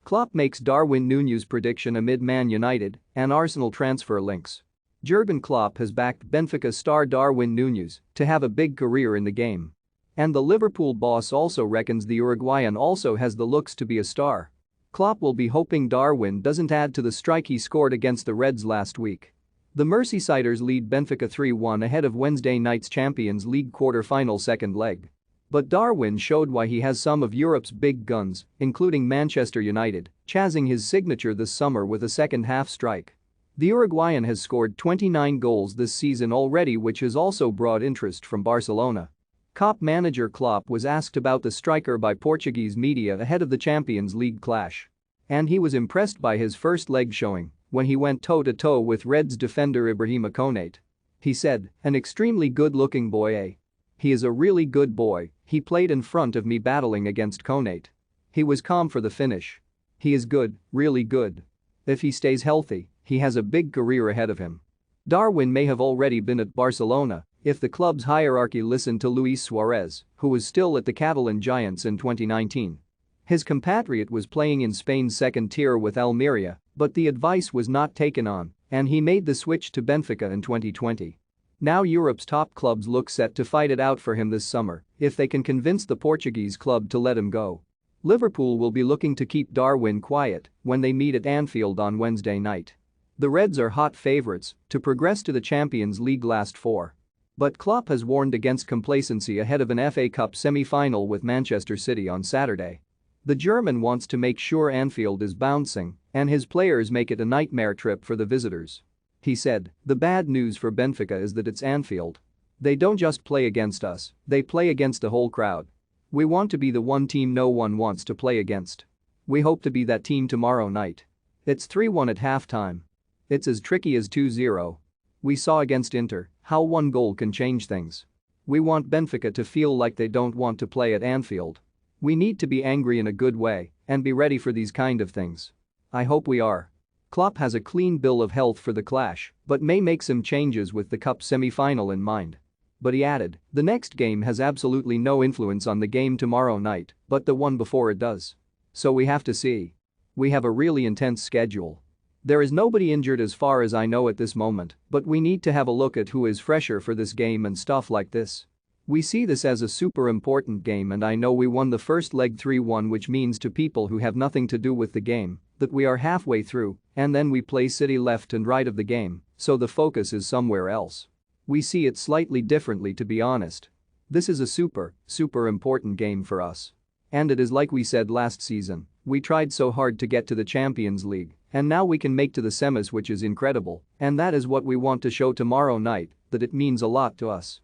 Klopp makes Darwin Nunez prediction amid Man United and Arsenal transfer links. Jurgen Klopp has backed Benfica star Darwin Nunez to have a big career in the game. And the Liverpool boss also reckons the Uruguayan also has the looks to be a star. Klopp will be hoping Darwin doesn't add to the strike he scored against the Reds last week. The Merseysiders lead Benfica 3-1 ahead of Wednesday night's Champions League quarter-final second leg. But Darwin showed why he has some of Europe's big guns, including Manchester United, chasing his signature this summer with a second-half strike. The Uruguayan has scored 29 goals this season already, which has also brought interest from Barcelona. COP manager Klopp was asked about the striker by Portuguese media ahead of the Champions League clash. And he was impressed by his first leg showing when he went toe-to-toe with Reds defender Ibrahima Konate. He said, "An extremely good-looking boy, eh? He is a really good boy, he played in front of me battling against Konate. He was calm for the finish. He is good, really good. If he stays healthy, he has a big career ahead of him." Darwin may have already been at Barcelona if the club's hierarchy listened to Luis Suarez, who was still at the Catalan Giants in 2019. His compatriot was playing in Spain's second tier with Almeria, but the advice was not taken on, and he made the switch to Benfica in 2020. Now Europe's top clubs look set to fight it out for him this summer if they can convince the Portuguese club to let him go. Liverpool will be looking to keep Darwin quiet when they meet at Anfield on Wednesday night. The Reds are hot favourites to progress to the Champions League last four. But Klopp has warned against complacency ahead of an FA Cup semi-final with Manchester City on Saturday. The German wants to make sure Anfield is bouncing and his players make it a nightmare trip for the visitors. He said, "The bad news for Benfica is that it's Anfield. They don't just play against us, they play against the whole crowd. We want to be the one team no one wants to play against. We hope to be that team tomorrow night. It's 3-1 at halftime. It's as tricky as 2-0. We saw against Inter how one goal can change things. We want Benfica to feel like they don't want to play at Anfield. We need to be angry in a good way and be ready for these kind of things. I hope we are." Klopp has a clean bill of health for the clash but may make some changes with the cup semi-final in mind. But he added, "The next game has absolutely no influence on the game tomorrow night, but the one before it does. So we have to see. We have a really intense schedule. There is nobody injured as far as I know at this moment, but we need to have a look at who is fresher for this game and stuff like this. We see this as a super important game, and I know we won the first leg 3-1, which means to people who have nothing to do with the game that we are halfway through and then we play City left and right of the game, so the focus is somewhere else. We see it slightly differently, to be honest. This is a super important game for us. And it is like we said last season, we tried so hard to get to the Champions League and now we can make to the semis, which is incredible, and that is what we want to show tomorrow night, that it means a lot to us."